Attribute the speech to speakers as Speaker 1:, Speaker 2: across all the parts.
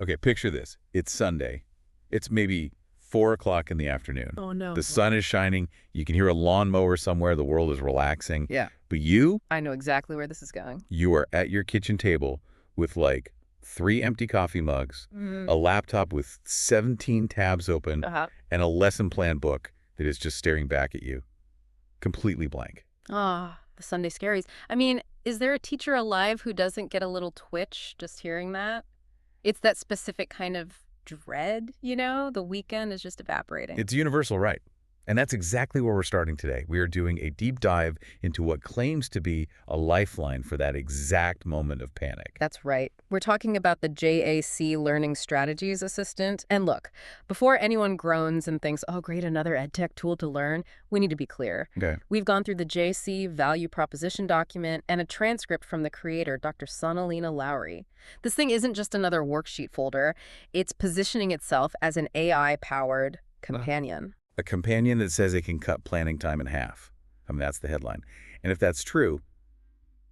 Speaker 1: Okay, picture this. It's Sunday. It's maybe 4 o'clock in the afternoon.
Speaker 2: Oh, no.
Speaker 1: The sun is shining. You can hear a lawnmower somewhere. The world is relaxing.
Speaker 2: Yeah.
Speaker 1: But you
Speaker 2: I know exactly where this is going.
Speaker 1: are at your kitchen table with like 3 empty coffee mugs, a laptop with 17 tabs open, and a lesson plan book that is just staring back at you. Completely blank.
Speaker 2: Ah, the Sunday scaries. I mean, is there a teacher alive who doesn't get a little twitch just hearing that? It's that specific kind of dread, you know? The weekend is just evaporating.
Speaker 1: It's universal, right? And that's exactly where we're starting today. We are doing a deep dive into what claims to be a lifeline for that exact moment of panic.
Speaker 2: That's right. We're talking about the JAC Learning Strategies Assistant. And look, before anyone groans and thinks, oh, great, another EdTech tool to learn, we need to be clear.
Speaker 1: Okay.
Speaker 2: We've gone through the JC value proposition document and a transcript from the creator, Dr. Sonalina Lowry. This thing isn't just another worksheet folder. It's positioning itself as an AI-powered companion.
Speaker 1: A companion that says it can cut planning time in half. I mean, that's the headline. And if that's true,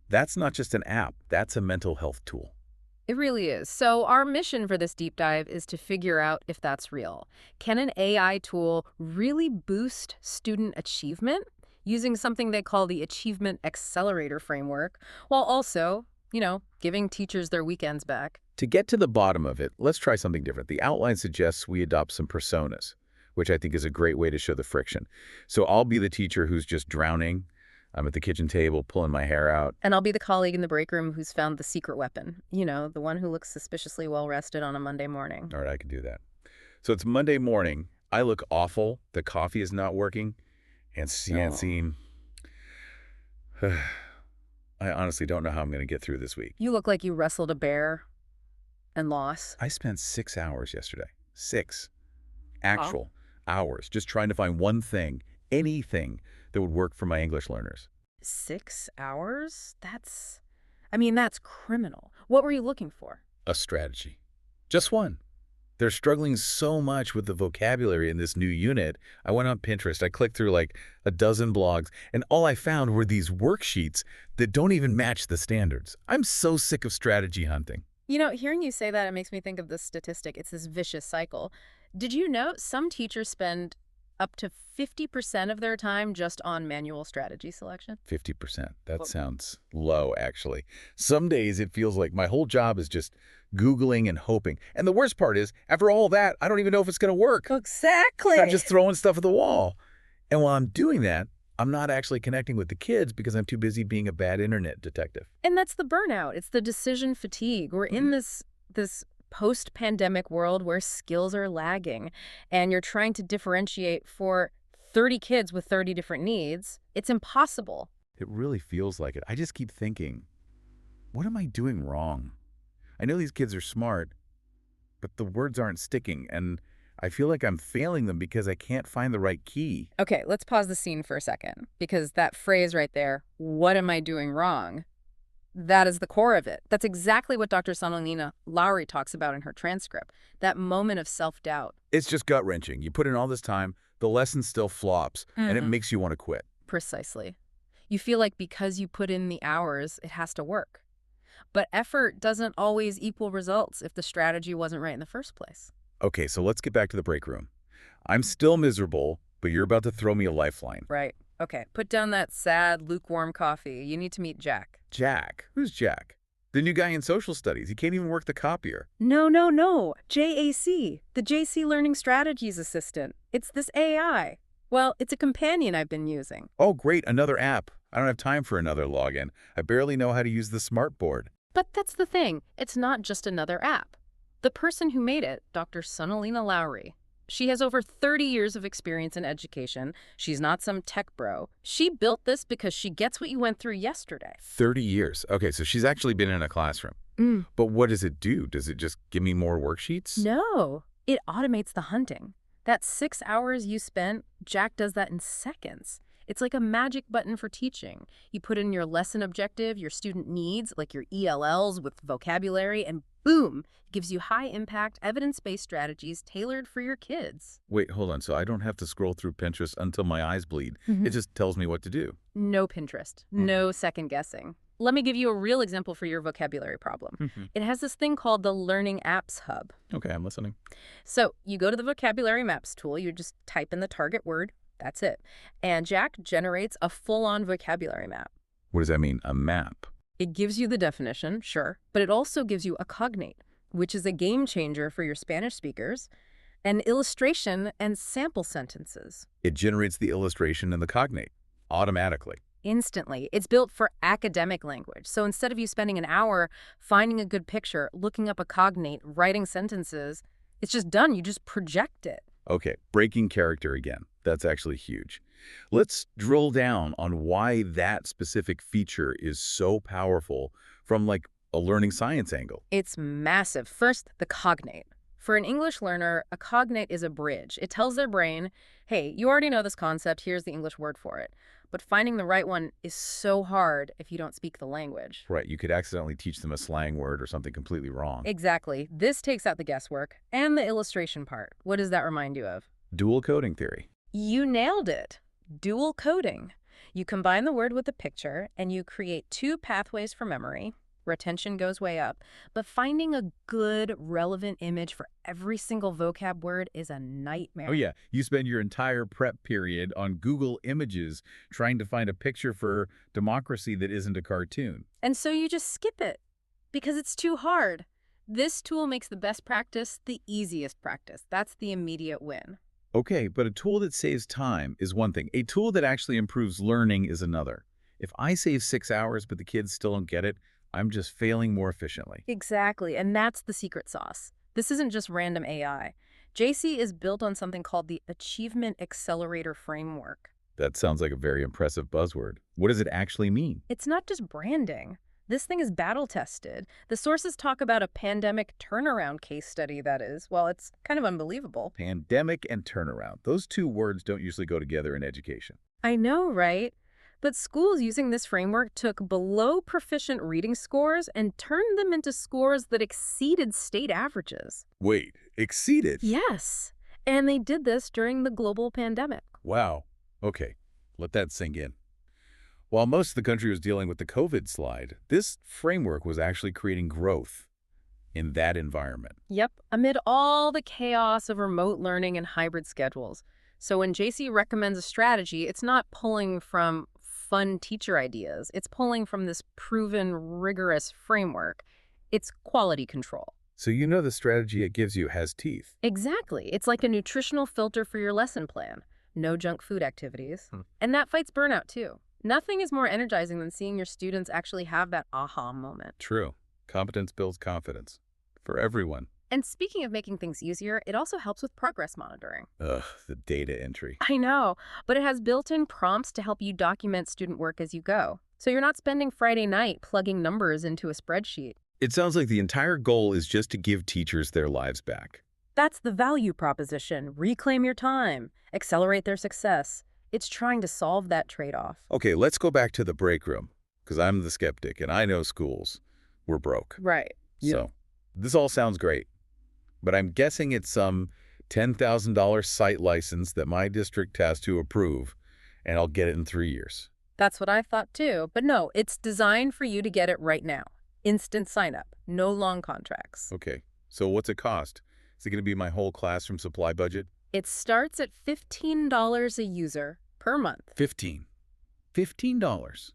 Speaker 1: that's not just an app. That's a mental health tool.
Speaker 2: It really is. So our mission for this deep dive is to figure out if that's real. Can an AI tool really boost student achievement using something they call the Achievement Accelerator framework, while also, giving teachers their weekends back?
Speaker 1: To get to the bottom of it, let's try something different. The outline suggests we adopt some personas, which I think is a great way to show the friction. So I'll be the teacher who's just drowning. I'm at the kitchen table pulling my hair out.
Speaker 2: And I'll be the colleague in the break room who's found the secret weapon. The one who looks suspiciously well-rested on a Monday morning.
Speaker 1: All right, I can do that. So it's Monday morning. I look awful. The coffee is not working. And Ciancine, I honestly don't know how I'm going to get through this week.
Speaker 2: You look like you wrestled a bear and lost.
Speaker 1: I spent 6 hours yesterday. 6 actual hours just trying to find one thing, anything that would work for my English learners.
Speaker 2: 6 hours? That's criminal. What were you looking for?
Speaker 1: A strategy. Just one. They're struggling so much with the vocabulary in this new unit. I went on Pinterest. I clicked through like a dozen blogs, and all I found were these worksheets that don't even match the standards. I'm so sick of strategy hunting.
Speaker 2: Hearing you say that, it makes me think of this statistic. It's this vicious cycle. Did you know some teachers spend up to 50% of their time just on manual strategy selection?
Speaker 1: 50%. That sounds low, actually. Some days it feels like my whole job is just Googling and hoping. And the worst part is, after all that, I don't even know if it's going to work.
Speaker 2: Exactly.
Speaker 1: I'm just throwing stuff at the wall. And while I'm doing that, I'm not actually connecting with the kids because I'm too busy being a bad internet detective.
Speaker 2: And that's the burnout. It's the decision fatigue. We're in this post-pandemic world where skills are lagging and you're trying to differentiate for 30 kids with 30 different needs. It's impossible.
Speaker 1: It really feels like it. I just keep thinking, what am I doing wrong? I know these kids are smart, but the words aren't sticking, and I feel like I'm failing them because I can't find the right key.
Speaker 2: Okay, let's pause the scene for a second, because that phrase right there, what am I doing wrong? That is the core of it. That's exactly what Dr. Sonalina Lowry talks about in her transcript, that moment of self-doubt.
Speaker 1: It's just gut-wrenching. You put in all this time, the lesson still flops, and it makes you want to quit.
Speaker 2: Precisely. You feel like because you put in the hours, it has to work. But effort doesn't always equal results if the strategy wasn't right in the first place.
Speaker 1: Okay, so let's get back to the break room. I'm still miserable, but you're about to throw me a lifeline.
Speaker 2: Right. Okay, put down that sad, lukewarm coffee. You need to meet Jack.
Speaker 1: Jack? Who's Jack? The new guy in social studies. He can't even work the copier.
Speaker 2: No. JAC, the JC Learning Strategies Assistant. It's this AI. Well, it's a companion I've been using.
Speaker 1: Oh, great, another app. I don't have time for another login. I barely know how to use the smartboard.
Speaker 2: But that's the thing. It's not just another app. The person who made it, Dr. Sonalina Lowry, she has over 30 years of experience in education. She's not some tech bro. She built this because she gets what you went through yesterday.
Speaker 1: 30 years. Okay, so she's actually been in a classroom. But what does it do? Does it just give me more worksheets?
Speaker 2: No, it automates the hunting. That 6 hours you spent, Jack does that in seconds. It's like a magic button for teaching. You put in your lesson objective, your student needs, like your ELLs with vocabulary, and boom, it gives you high-impact, evidence-based strategies tailored for your kids.
Speaker 1: Wait, hold on. So I don't have to scroll through Pinterest until my eyes bleed. It just tells me what to do.
Speaker 2: No Pinterest. No second guessing. Let me give you a real example for your vocabulary problem.
Speaker 1: Mhm.
Speaker 2: It has this thing called the Learning Apps Hub.
Speaker 1: Okay, I'm listening.
Speaker 2: So you go to the vocabulary maps tool, you just type in the target word, that's it. And JAC generates a full-on vocabulary map.
Speaker 1: What does that mean? A map?
Speaker 2: It gives you the definition, sure, but it also gives you a cognate, which is a game changer for your Spanish speakers, an illustration and sample sentences.
Speaker 1: It generates the illustration and the cognate automatically.
Speaker 2: Instantly. It's built for academic language. So instead of you spending an hour finding a good picture, looking up a cognate, writing sentences, it's just done. You just project it.
Speaker 1: Okay, breaking character again. That's actually huge. Let's drill down on why that specific feature is so powerful from like a learning science angle.
Speaker 2: It's massive. First, the cognate. For an English learner, a cognate is a bridge. It tells their brain, hey, you already know this concept, here's the English word for it. But finding the right one is so hard if you don't speak the language.
Speaker 1: Right, you could accidentally teach them a slang word or something completely wrong.
Speaker 2: Exactly. This takes out the guesswork and the illustration part. What does that remind you of?
Speaker 1: Dual coding theory.
Speaker 2: You nailed it. Dual coding. You combine the word with the picture and you create two pathways for memory. Retention goes way up. But finding a good, relevant image for every single vocab word is a nightmare.
Speaker 1: Oh yeah, you spend your entire prep period on Google Images trying to find a picture for democracy that isn't a cartoon.
Speaker 2: And so you just skip it because it's too hard. This tool makes the best practice the easiest practice. That's the immediate win.
Speaker 1: Okay, but a tool that saves time is one thing. A tool that actually improves learning is another. If I save 6 hours but the kids still don't get it, I'm just failing more efficiently.
Speaker 2: Exactly, and that's the secret sauce. This isn't just random AI. JC is built on something called the Achievement Accelerator Framework.
Speaker 1: That sounds like a very impressive buzzword. What does it actually mean?
Speaker 2: It's not just branding. This thing is battle-tested. The sources talk about a pandemic turnaround case study that is, well, it's kind of unbelievable.
Speaker 1: Pandemic and turnaround. Those two words don't usually go together in education.
Speaker 2: I know, right? But schools using this framework took below proficient reading scores and turned them into scores that exceeded state averages.
Speaker 1: Wait, exceeded?
Speaker 2: Yes, and they did this during the global pandemic.
Speaker 1: Wow. Okay, let that sink in. While most of the country was dealing with the COVID slide, this framework was actually creating growth in that environment.
Speaker 2: Yep, amid all the chaos of remote learning and hybrid schedules. So when JC recommends a strategy, it's not pulling from fun teacher ideas. It's pulling from this proven, rigorous framework. It's quality control.
Speaker 1: So you know the strategy it gives you has teeth.
Speaker 2: Exactly. It's like a nutritional filter for your lesson plan. No junk food activities. And that fights burnout, too. Nothing is more energizing than seeing your students actually have that aha moment.
Speaker 1: True. Competence builds confidence. For everyone.
Speaker 2: And speaking of making things easier, it also helps with progress monitoring.
Speaker 1: Ugh, the data entry.
Speaker 2: I know, but it has built-in prompts to help you document student work as you go. So you're not spending Friday night plugging numbers into a spreadsheet.
Speaker 1: It sounds like the entire goal is just to give teachers their lives back.
Speaker 2: That's the value proposition. Reclaim your time. Accelerate their success. It's trying to solve that trade-off.
Speaker 1: Okay, let's go back to the break room, because I'm the skeptic, and I know schools were broke.
Speaker 2: Right.
Speaker 1: So, this all sounds great, but I'm guessing it's some $10,000 site license that my district has to approve, and I'll get it in 3 years.
Speaker 2: That's what I thought too. But no, it's designed for you to get it right now. Instant sign-up. No long contracts.
Speaker 1: Okay, so what's it cost? Is it going to be my whole classroom supply budget?
Speaker 2: It starts at $15 a user per month.
Speaker 1: $15.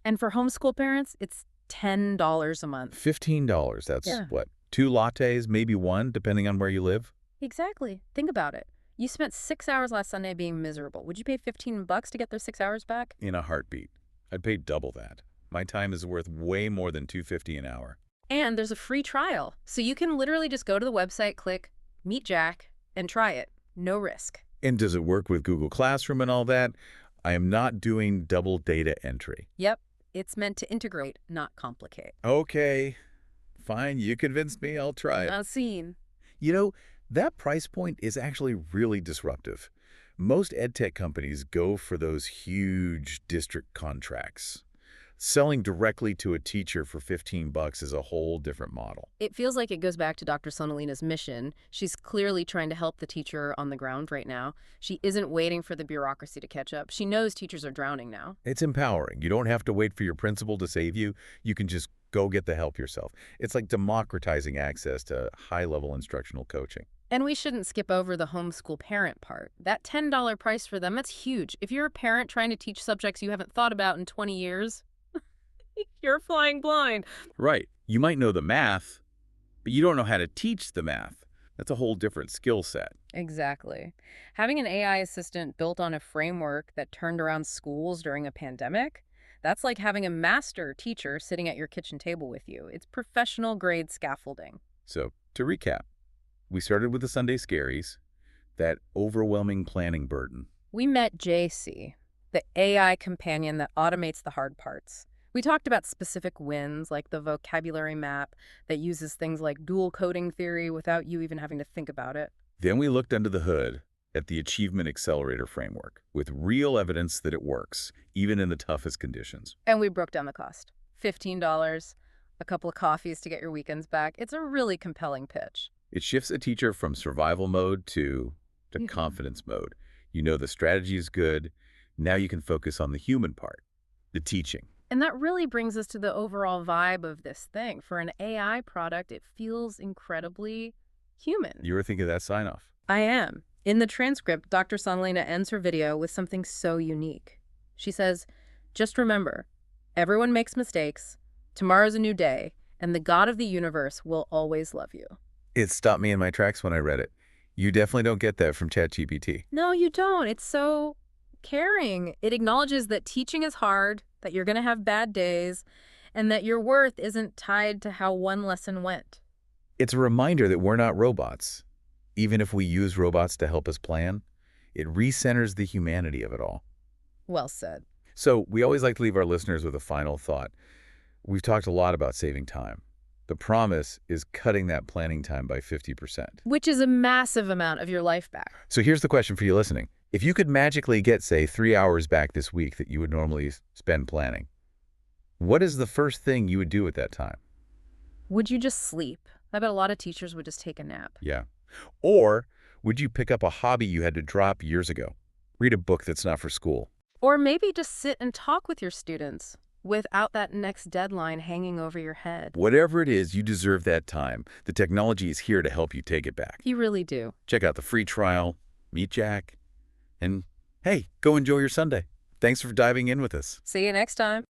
Speaker 2: And for homeschool parents, it's $10 a month.
Speaker 1: $15. That's
Speaker 2: Yeah.
Speaker 1: what? 2 lattes, maybe 1, depending on where you live?
Speaker 2: Exactly. Think about it. You spent 6 hours last Sunday being miserable. Would you pay $15 to get those 6 hours back?
Speaker 1: In a heartbeat. I'd pay double that. My time is worth way more than $2.50 an hour.
Speaker 2: And there's a free trial. So you can literally just go to the website, click Meet Jack, and try it. No risk.
Speaker 1: And does it work with Google Classroom and all that? I am not doing double data entry.
Speaker 2: Yep. It's meant to integrate, not complicate.
Speaker 1: Okay. Fine, you convinced me. I'll try it.
Speaker 2: Not seen.
Speaker 1: You know, that price point is actually really disruptive. Most edtech companies go for those huge district contracts. Selling directly to a teacher for $15 is a whole different model.
Speaker 2: It feels like it goes back to Dr. Sonalina's mission. She's clearly trying to help the teacher on the ground right now. She isn't waiting for the bureaucracy to catch up. She knows teachers are drowning now.
Speaker 1: It's empowering. You don't have to wait for your principal to save you. You can just go get the help yourself. It's like democratizing access to high-level instructional coaching.
Speaker 2: And we shouldn't skip over the homeschool parent part. That $10 price for them, that's huge. If you're a parent trying to teach subjects you haven't thought about in 20 years, you're flying blind.
Speaker 1: Right. You might know the math, but you don't know how to teach the math. That's a whole different skill set.
Speaker 2: Exactly. Having an AI assistant built on a framework that turned around schools during a pandemic, that's like having a master teacher sitting at your kitchen table with you. It's professional grade scaffolding.
Speaker 1: So, to recap, we started with the Sunday scaries, that overwhelming planning burden.
Speaker 2: We met JC, the AI companion that automates the hard parts. We talked about specific wins, like the vocabulary map that uses things like dual coding theory without you even having to think about it.
Speaker 1: Then we looked under the hood at the Achievement Accelerator framework, with real evidence that it works, even in the toughest conditions.
Speaker 2: And we broke down the cost. $15, a couple of coffees to get your weekends back. It's a really compelling pitch.
Speaker 1: It shifts a teacher from survival mode to confidence mode. You know the strategy is good. Now you can focus on the human part, the teaching.
Speaker 2: And that really brings us to the overall vibe of this thing. For an AI product, it feels incredibly human.
Speaker 1: You were thinking of that sign-off.
Speaker 2: I am. In the transcript, Dr. Sonalina ends her video with something so unique. She says, "Just remember, everyone makes mistakes, tomorrow's a new day, and the God of the universe will always love you."
Speaker 1: It stopped me in my tracks when I read it. You definitely don't get that from ChatGPT.
Speaker 2: No, you don't. It's so caring. It acknowledges that teaching is hard, that you're going to have bad days, and that your worth isn't tied to how one lesson went.
Speaker 1: It's a reminder that we're not robots. Even if we use robots to help us plan, it recenters the humanity of it all.
Speaker 2: Well said.
Speaker 1: So we always like to leave our listeners with a final thought. We've talked a lot about saving time. The promise is cutting that planning time by 50%.
Speaker 2: Which is a massive amount of your life back.
Speaker 1: So here's the question for you listening. If you could magically get, say, 3 hours back this week that you would normally spend planning, what is the first thing you would do at that time?
Speaker 2: Would you just sleep? I bet a lot of teachers would just take a nap.
Speaker 1: Yeah. Or would you pick up a hobby you had to drop years ago? Read a book that's not for school.
Speaker 2: Or maybe just sit and talk with your students without that next deadline hanging over your head.
Speaker 1: Whatever it is, you deserve that time. The technology is here to help you take it back.
Speaker 2: You really do.
Speaker 1: Check out the free trial, meet Jack, and hey, go enjoy your Sunday. Thanks for diving in with us.
Speaker 2: See you next time.